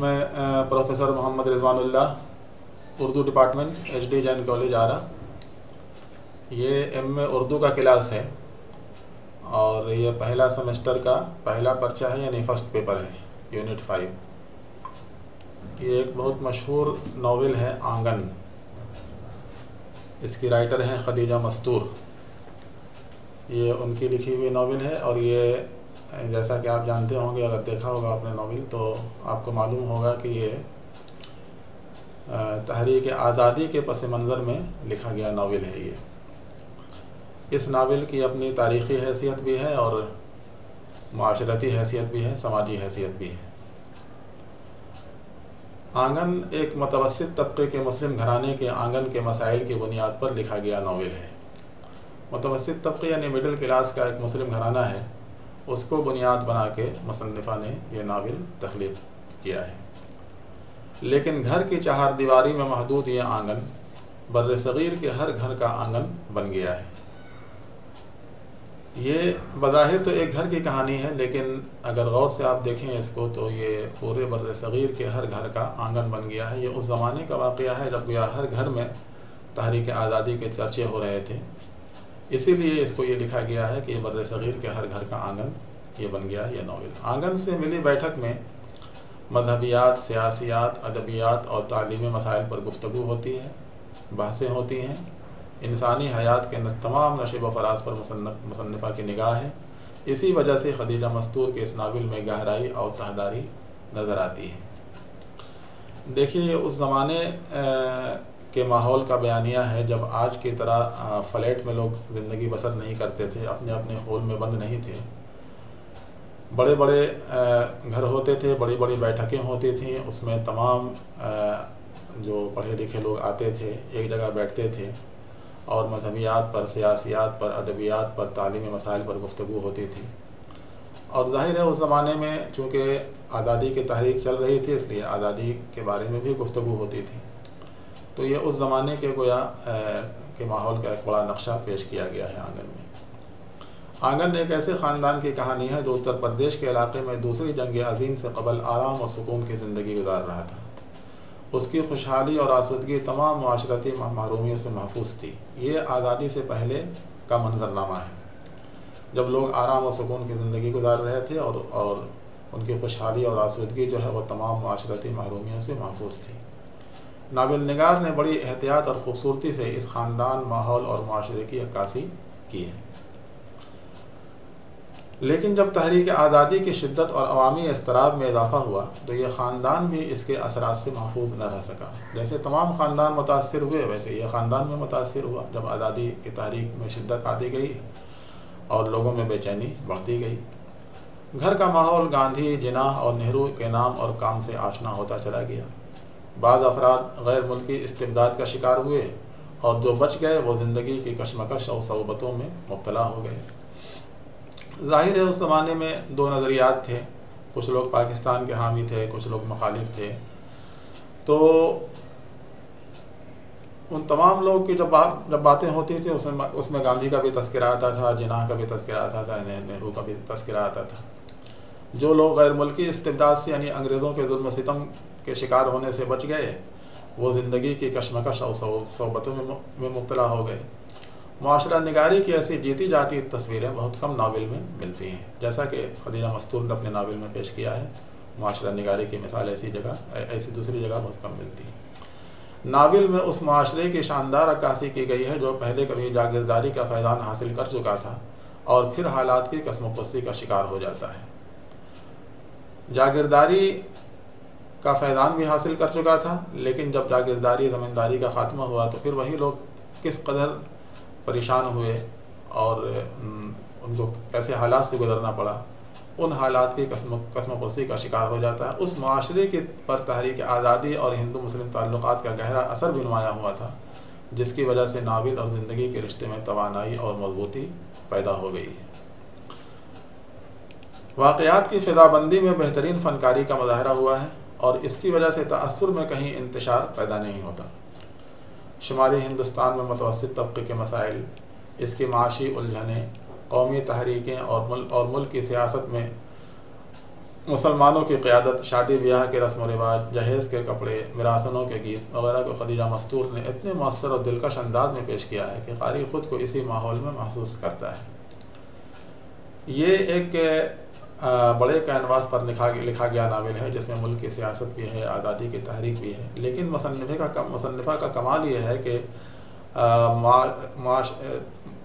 میں professor Muhammad Rizwan Ullah, Urdu department HD Jain college Arrah. یہ MA Urdu کا کلاس ہے اور یہ پہلا سیمسٹر کا پہلا پرچہ ہے، یعنی فرسٹ پیپر ہے، یونٹ 5۔ یہ ایک بہت مشہور ناول ہے آنگن، اس کی رائٹر ہیں خدیجہ مستور۔ یہ ان کی لکھی ہوئی ناول ہے اور یہ جیسا کہ آپ جانتے ہوں گے، اگر دیکھا ہوگا آپ نے ناول تو آپ کو معلوم ہوگا کہ یہ تحریک آزادی کے پس منظر میں لکھا گیا ناول ہے۔ اس ناول کی اپنی تاریخی حیثیت بھی ہے اور معاشرتی حیثیت بھی ہے، سماجی حیثیت بھی ہے۔ آنگن ایک متوسط طبقے کے مسلم گھرانے کے آنگن کے مسائل کی بنیاد پر لکھا گیا ناول ہے۔ متوسط طبقے یعنی مڈل کلاس کا ایک مسلم گھرانہ ہے، اس کو بنیاد بنا کے مصنفہ نے یہ ناول تخلیق کیا ہے۔ لیکن گھر کی چہار دیواری میں محدود یہ آنگن بر صغیر کے ہر گھر کا آنگن بن گیا ہے۔ یہ بظاہر تو ایک گھر کی کہانی ہے، لیکن اگر غور سے آپ دیکھیں اس کو تو یہ پورے بر صغیر کے ہر گھر کا آنگن بن گیا ہے۔ یہ اس زمانے کا واقعہ ہے جب گویا ہر گھر میں تحریک آزادی کے چرچے ہو رہے تھے، اسی لیے اس کو یہ لکھا گیا ہے کہ یہ بر صغیر کے ہر گھر کا آنگن یہ بن گیا ہے یہ ناول۔ آنگن سے ملی بیٹھک میں مذہبیات، سیاسیات، ادبیات اور تعلیمی مسائل پر گفتگو ہوتی ہے، بحثیں ہوتی ہیں۔ انسانی حیات کے تمام نشیب و فراز پر مصنفہ کی نگاہ ہے۔ اسی وجہ سے خدیجہ مستور کے اس ناول میں گہرائی اور تہداری نظر آتی ہے۔ دیکھیے، یہ اس زمانے کے ماحول کا بیانیہ ہے جب آج کی طرح فلیٹ میں لوگ زندگی بسر نہیں کرتے تھے، اپنے اپنے خول میں بند نہیں تھے۔ بڑے بڑے گھر ہوتے تھے، بڑی بڑی بیٹھکیں ہوتی تھیں، اس میں تمام جو پڑھے لکھے لوگ آتے تھے، ایک جگہ بیٹھتے تھے اور مذہبیات پر، سیاسیات پر، ادبیات پر، تعلیمی مسائل پر گفتگو ہوتی تھی۔ اور ظاہر ہے اس زمانے میں چونکہ آزادی کی تحریک چل رہی تھی، اس لیے آزادی کے بارے میں بھی گفتگو ہوتی تھی۔ تو یہ اس زمانے کے گویا کے ماحول کا ایک بڑا نقشہ پیش کیا گیا ہے آنگن میں۔ آنگن ایک ایسے خاندان کی کہانی ہے جو اتر پردیش کے علاقے میں دوسری جنگ عظیم سے قبل آرام اور سکون کی زندگی گزار رہا تھا۔ اس کی خوشحالی اور آسودگی تمام معاشرتی محرومیوں سے محفوظ تھی۔ یہ آزادی سے پہلے کا منظرنامہ ہے، جب لوگ آرام اور سکون کی زندگی گزار رہے تھے اور ان کی خوشحالی اور آسودگی جو ہے وہ تمام معاشرتی محرومیوں سے محفوظ تھی۔ ناول نگار نے بڑی احتیاط اور خوبصورتی سے اس خاندان، ماحول اور معاشرے کی عکاسی کی ہے۔ لیکن جب تحریک آزادی کی شدت اور عوامی اضطراب میں اضافہ ہوا تو یہ خاندان بھی اس کے اثرات سے محفوظ نہ رہ سکا۔ جیسے تمام خاندان متاثر ہوئے، ویسے یہ خاندان میں متاثر ہوا جب آزادی کی تحریک میں شدت آتی گئی اور لوگوں میں بے چینی بڑھتی گئی۔ گھر کا ماحول گاندھی، جناح اور نہرو کے نام اور کام سے آشنا ہوتا چلا گیا۔ بعض افراد غیر ملکی استبداد کا شکار ہوئے اور جو بچ گئے وہ زندگی کی کشمکش اور صعوبتوں میں مبتلا ہو گئے۔ ظاہر ہے اس زمانے میں دو نظریات تھے، کچھ لوگ پاکستان کے حامی تھے، کچھ لوگ مخالف تھے۔ تو ان تمام لوگ کی جب باتیں ہوتی تھیں اس میں گاندھی کا بھی تذکرہ آتا تھا، جناح کا بھی تذکرہ آتا تھا، نہرو کا بھی تذکرہ آتا تھا۔ جو لوگ غیر ملکی استبداد سے یعنی انگریزوں کے ظلم و ستم کے شکار ہونے سے بچ گئے وہ زندگی کی کشمکش اور صعوبتوں میں مبتلا ہو گئے۔ معاشرہ نگاری کی ایسی جیتی جاتی تصویریں بہت کم ناول میں ملتی ہیں، جیسا کہ خدیجہ مستور نے اپنے ناول میں پیش کیا ہے۔ معاشرہ نگاری کی مثال ایسی دوسری جگہ بہت کم ملتی ہے۔ ناول میں اس معاشرے کی شاندار عکاسی کی گئی ہے جو پہلے کبھی جاگیرداری کا فیضان حاصل کر چکا تھا اور پھر حالات کی کسم و پرسی کا شکار ہو جاتا ہے۔ جاگیرداری کا فیضان بھی حاصل کر چکا تھا، لیکن جب جاگیرداری، زمینداری کا خاتمہ ہوا تو پھر وہی لوگ کس قدر پریشان ہوئے اور ان کو کیسے حالات سے گزرنا پڑا، ان حالات کی قسم پرسی کا شکار ہو جاتا ہے۔ اس معاشرے کی پر تحریک آزادی اور ہندو مسلم تعلقات کا گہرا اثر بھی نمایاں ہوا تھا، جس کی وجہ سے ناول اور زندگی کے رشتے میں توانائی اور مضبوطی پیدا ہو گئی ہے۔ واقعات کی فضا بندی میں بہترین فنکاری کا مظاہرہ ہوا ہے اور اس کی وجہ سے تأثر میں کہیں انتشار پیدا نہیں ہوتا۔ شمالی ہندوستان میں متوسط طبقے کے مسائل، اس کی معاشی الجھنیں، قومی تحریکیں اور ملک کی سیاست میں مسلمانوں کی قیادت، شادی بیاہ کے رسم و رواج، جہیز کے کپڑے، میراثنوں کے گیت وغیرہ کو خدیجہ مستور نے اتنے مؤثر اور دلکش انداز میں پیش کیا ہے کہ قاری خود کو اسی ماحول میں محسوس کرتا ہے۔ یہ ایک بڑے کینواس پر لکھا گیا ناول ہے جس میں ملک کی سیاست بھی ہے، آزادی کی تحریک بھی ہے، لیکن مصنفہ کا کمال یہ ہے کہ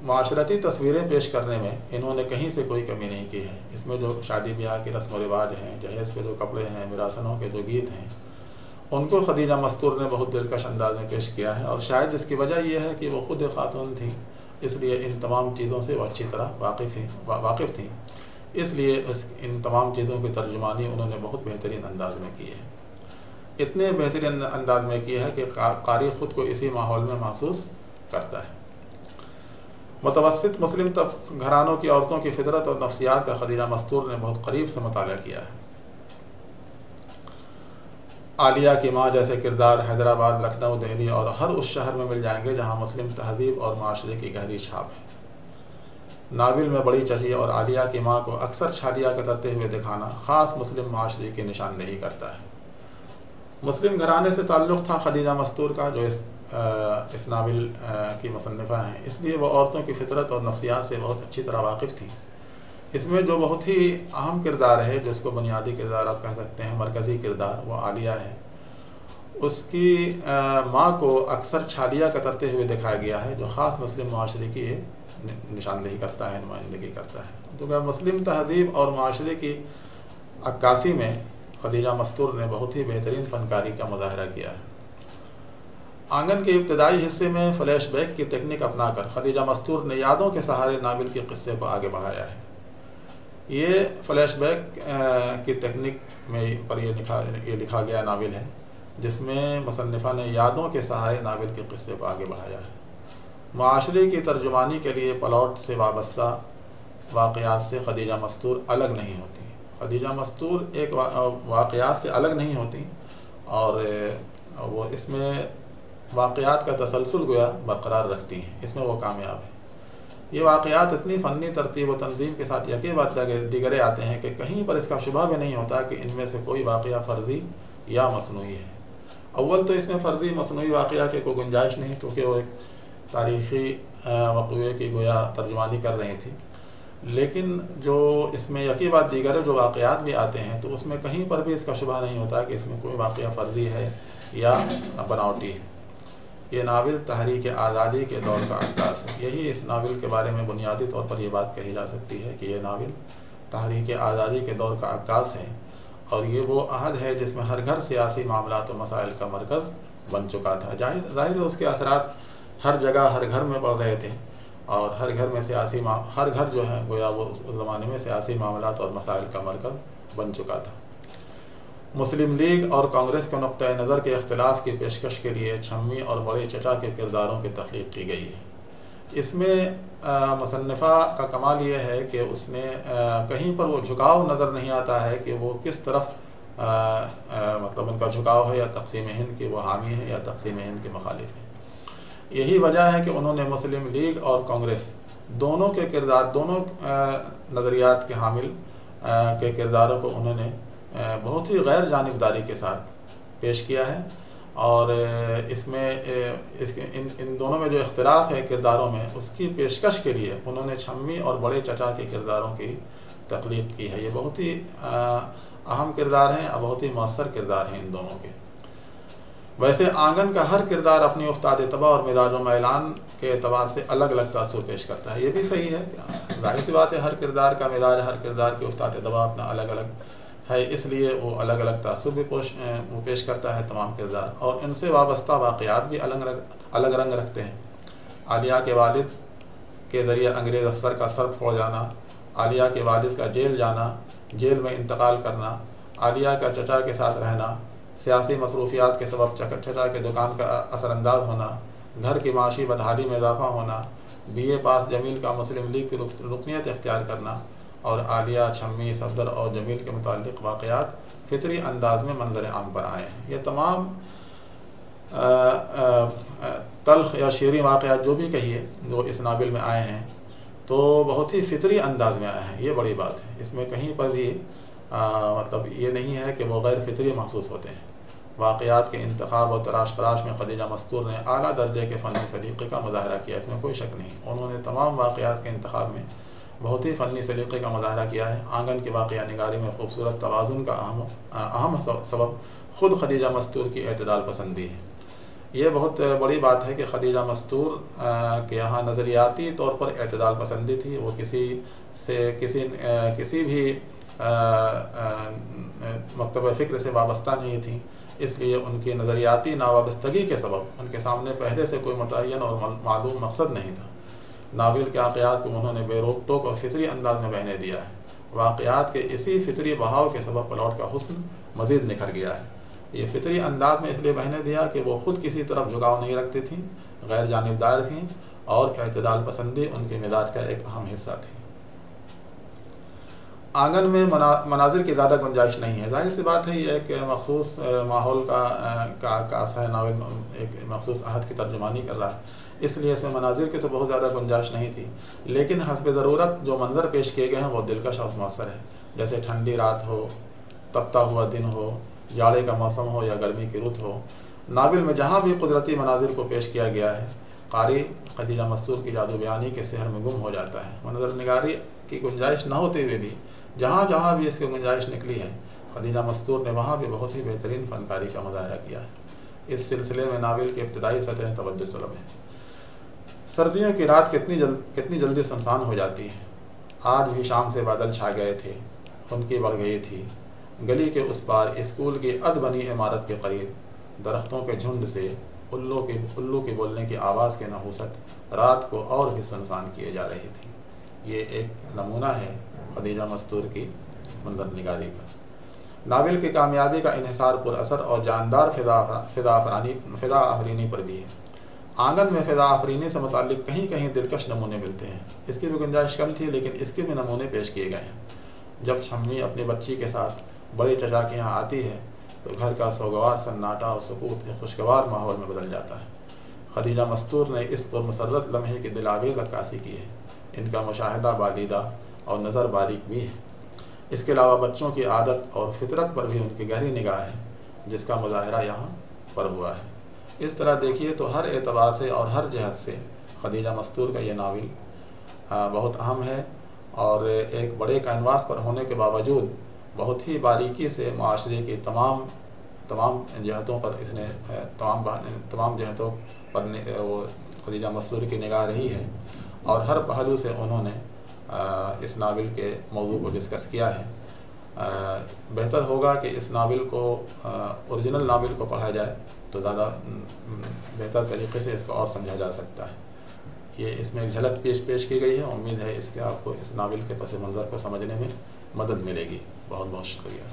معاشرتی تصویریں پیش کرنے میں انہوں نے کہیں سے کوئی کمی نہیں کی ہے۔ اس میں جو شادی بیاہ کی رسم و رواج ہیں، جہیز کے جو کپڑے ہیں، میراثنوں کے جو گیت ہیں، ان کو خدیجہ مستور نے بہت دلکش انداز میں پیش کیا ہے، اور شاید اس کی وجہ یہ ہے کہ وہ خود ایک خاتون تھیں، اس لیے ان تمام چیزوں سے وہ اچھی طرح واقف تھیں، اس لیے ان تمام چیزوں کی ترجمانی انہوں نے بہت بہترین انداز میں کی ہے، اتنے بہترین انداز میں کی ہے کہ قاری خود کو اسی ماحول میں محسوس کرتا ہے۔ متوسط مسلم گھرانوں کی عورتوں کی فطرت اور نفسیات کا خدیجہ مستور نے بہت قریب سے مطالعہ کیا ہے۔ عالیہ کی ماں جیسے کردار حیدرآباد، لکھنؤ، دہلی اور ہر اس شہر میں مل جائیں گے جہاں مسلم تہذیب اور معاشرے کی گہری چھاپ ہے۔ ناول میں بڑی چچی اور عالیہ کی ماں کو اکثر چھالیاں کترتے ہوئے دکھانا خاص مسلم معاشرے کی نشاندہی کرتا ہے۔ مسلم گھرانے سے تعلق تھا خدیجہ مستور کا، جو اس ناول کی مصنفہ ہیں، اس لیے وہ عورتوں کی فطرت اور نفسیات سے بہت اچھی طرح واقف تھیں۔ اس میں جو بہت ہی اہم کردار ہے، جو اس کو بنیادی کردار آپ کہہ سکتے ہیں، مرکزی کردار، وہ عالیہ ہے۔ اس کی ماں کو اکثر چھالیاں کترتے ہوئے دکھایا گیا ہے، جو خاص مسلم معاشرے کی نشاندہی کرتا ہے، نمائندگی کرتا ہے۔ تو مسلم تہذیب اور معاشرے کی عکاسی میں خدیجہ مستور نے بہت ہی بہترین فنکاری کا مظاہرہ کیا ہے۔ آنگن کے ابتدائی حصے میں فلیش بیک کی تکنیک اپنا کر خدیجہ مستور نے یادوں کے سہارے ناول کے قصے کو آگے بڑھایا ہے۔ یہ فلیش بیک کی تکنیک میں پر یہ لکھا گیا ناول ہے، جس میں مصنفہ نے یادوں کے سہارے ناول کے قصے کو آگے بڑھایا ہے۔ معاشرے کی ترجمانی کے لیے پلاٹ سے وابستہ واقعات سے خدیجہ مستور الگ نہیں ہوتی۔ خدیجہ مستور ایک واقعات سے الگ نہیں ہوتی، اور وہ اس میں واقعات کا تسلسل گویا برقرار رکھتی ہیں، اس میں وہ کامیاب ہے۔ یہ واقعات اتنی فنی ترتیب و تنظیم کے ساتھ یکے بعد دیگرے آتے ہیں کہ کہیں پر اس کا شبہ بھی نہیں ہوتا کہ ان میں سے کوئی واقعہ فرضی یا مصنوعی ہے۔ اول تو اس میں فرضی مصنوعی واقعہ کی کوئی گنجائش نہیں، کیونکہ وہ ایک تاریخی وقوعے کی گویا ترجمانی کر رہی تھی، لیکن جو اس میں یکے بعد دیگر جو واقعات بھی آتے ہیں تو اس میں کہیں پر بھی اس کا شبہ نہیں ہوتا کہ اس میں کوئی واقعہ فرضی ہے یا بناوٹی ہے۔ یہ ناول تحریک آزادی کے دور کا عکاس ہے۔ یہی اس ناول کے بارے میں بنیادی طور پر یہ بات کہی جا سکتی ہے کہ یہ ناول تحریک آزادی کے دور کا عکاس ہے، اور یہ وہ عہد ہے جس میں ہر گھر سیاسی معاملات و مسائل کا مرکز بن چکا تھا۔ ظاہر ہے اس کے اثرات ہر جگہ ہر گھر میں پڑ رہے تھے، اور ہر گھر میں ہر گھر جو ہے گویا وہ اس زمانے میں سیاسی معاملات اور مسائل کا مرکز بن چکا تھا۔ مسلم لیگ اور کانگریس کے نقطۂ نظر کے اختلاف کی پیشکش کے لیے چھمی اور بڑے چچا کے کرداروں کی تخلیق کی گئی ہے۔ اس میں مصنفہ کا کمال یہ ہے کہ اس نے کہیں پر وہ جھکاؤ نظر نہیں آتا ہے کہ وہ کس طرف مطلب ان کا جھکاؤ ہے، یا تقسیم ہند کے وہ حامی ہے یا تقسیم ہند کے مخالف ہیں۔ یہی وجہ ہے کہ انہوں نے مسلم لیگ اور کانگریس دونوں کے کردار، دونوں نظریات کے حامل کے کرداروں کو انہوں نے بہت ہی غیر جانبداری کے ساتھ پیش کیا ہے، اور اس میں ان دونوں میں جو اختلاف ہے کرداروں میں، اس کی پیشکش کے لیے انہوں نے چھمی اور بڑے چچا کے کرداروں کی تخلیق کی ہے۔ یہ بہت ہی اہم کردار ہیں اور بہت ہی مؤثر کردار ہیں ان دونوں کے۔ ویسے آنگن کا ہر کردار اپنی افتاد طبع اور مزاج و میلان کے اعتبار سے الگ الگ تاثر پیش کرتا ہے۔ یہ بھی صحیح ہے، ظاہر سی بات ہے، ہر کردار کا مزاج، ہر کردار کے افتاد طبع اپنا الگ الگ ہے، اس لیے وہ الگ الگ تاثر بھی پیش کرتا ہے تمام کردار، اور ان سے وابستہ واقعات بھی الگ رنگ رکھتے ہیں۔ عالیہ کے والد کے ذریعے انگریز افسر کا سر پھوڑ جانا، عالیہ کے والد کا جیل جانا، جیل میں انتقال کرنا، عالیہ کا چچا کے ساتھ رہنا، سیاسی مصروفیات کے سبب چچا کے دکان کا اثر انداز ہونا، گھر کی معاشی بدحالی میں اضافہ ہونا، بی اے پاس جمیل کا مسلم لیگ کی رکنیت اختیار کرنا، اور عالیہ، چھمی، صفدر اور جمیل کے متعلق واقعات فطری انداز میں منظر عام پر آئے ہیں۔ یہ تمام تلخ یا شیریں واقعات جو بھی کہیے جو اس ناول میں آئے ہیں تو بہت ہی فطری انداز میں آئے ہیں، یہ بڑی بات ہے۔ اس میں کہیں پر بھی مطلب یہ نہیں ہے کہ وہ غیر فطری محسوس ہوتے ہیں۔ واقعات کے انتخاب اور تلاش میں خدیجہ مستور نے اعلیٰ درجے کے فنی سلیقے کا مظاہرہ کیا، اس میں کوئی شک نہیں۔ انہوں نے تمام واقعات کے انتخاب میں بہت ہی فنی سلیقے کا مظاہرہ کیا ہے۔ آنگن کی واقعہ نگاری میں خوبصورت توازن کا اہم سبب خود خدیجہ مستور کی اعتدال پسندی ہے۔ یہ بہت بڑی بات ہے کہ خدیجہ مستور کے یہاں نظریاتی طور پر اعتدال پسندی تھی۔ وہ کسی بھی مکتبہ فکر سے وابستہ نہیں تھیں، اس لیے ان کی نظریاتی ناوابستگی کے سبب ان کے سامنے پہلے سے کوئی متعین اور معلوم مقصد نہیں تھا۔ ناول کے واقعات کو انہوں نے بے روک ٹوک اور فطری انداز میں بہنے دیا ہے۔ واقعات کے اسی فطری بہاؤ کے سبب پلاٹ کا حسن مزید نکھر گیا ہے۔ یہ فطری انداز میں اس لیے بہنے دیا کہ وہ خود کسی طرف جھکاؤ نہیں رکھتی تھیں، غیر جانبدار تھیں، اور اعتدال پسندی ان کے مزاج کا ایک اہم حصہ تھی۔ آنگن میں مناظر کی زیادہ گنجائش نہیں ہے۔ ظاہر سی بات ہے، یہ ایک مخصوص ماحول کا ہے، ناول ایک مخصوص عہد کی ترجمانی کر رہا ہے، اس لیے اس میں مناظر کی تو بہت زیادہ گنجائش نہیں تھی، لیکن حسب ضرورت جو منظر پیش کیے گئے ہیں وہ دلکش اور مؤثر ہے، جیسے ٹھنڈی رات ہو، تپتا ہوا دن ہو، جاڑے کا موسم ہو یا گرمی کی رت ہو۔ ناول میں جہاں بھی قدرتی مناظر کو پیش کیا گیا ہے، قاری خدیجہ مستور کی جادو بیانی کے سحر میں گم ہو جاتا ہے۔ منظر نگاری کی گنجائش نہ ہوتے ہوئے بھی جہاں جہاں بھی اس کی گنجائش نکلی ہے، خدیجہ مستور نے وہاں بھی بہت ہی بہترین فنکاری کا مظاہرہ کیا ہے۔ اس سلسلے میں ناول کی ابتدائی سطریں توجہ طلب ہیں۔ سردیوں کی رات کتنی جلدی سنسان ہو جاتی ہے۔ آج بھی شام سے بادل چھا گئے تھے، خنکی بڑھ گئی تھی۔ گلی کے اس پار اسکول کی اد بنی عمارت کے قریب درختوں کے جھنڈ سے الو کی بولنے کی آواز کے نحوست رات کو اور بھی سنسان کیے جا رہی تھی۔ یہ ایک نمونہ ہے خدیجہ مستور کی منظر نگاری کا۔ ناول کی کامیابی کا انحصار پر اثر اور جاندار فضا آفرینی پر بھی ہے۔ آنگن میں فضا آفرینی سے متعلق کہیں کہیں دلکش نمونے ملتے ہیں۔ اس کی بھی گنجائش کم تھی، لیکن اس کے بھی نمونے پیش کیے گئے ہیں۔ جب شممی اپنی بچی کے ساتھ بڑے چچا کے یہاں آتی ہے تو گھر کا سوگوار سناٹا اور سکوت ایک خوشگوار ماحول میں بدل جاتا ہے۔ خدیجہ مستور نے اس پر مسرت لمحے کی دلاویز عکاسی کی ہے۔ ان کا مشاہدہ بالیدہ اور نظر باریک بھی ہے۔ اس کے علاوہ بچوں کی عادت اور فطرت پر بھی ان کی گہری نگاہ ہے، جس کا مظاہرہ یہاں پر ہوا ہے۔ اس طرح دیکھیے تو ہر اعتبار سے اور ہر جہت سے خدیجہ مستور کا یہ ناول بہت اہم ہے، اور ایک بڑے کینواس پر ہونے کے باوجود بہت ہی باریکی سے معاشرے کی تمام جہتوں پر اس نے تمام جہتوں پر وہ خدیجہ مستور کی نگاہ رہی ہے، اور ہر پہلو سے انہوں نے اس ناول کے موضوع کو ڈسکس کیا ہے۔ بہتر ہوگا کہ اس ناول کو اوریجنل ناول کو پڑھا جائے تو زیادہ بہتر طریقے سے اس کو اور سمجھا جا سکتا ہے۔ یہ اس میں ایک جھلک پیش کی گئی ہے۔ امید ہے اس کے آپ کو اس ناول کے پس منظر کو سمجھنے میں مدد ملے گی۔ بہت بہت شکریہ۔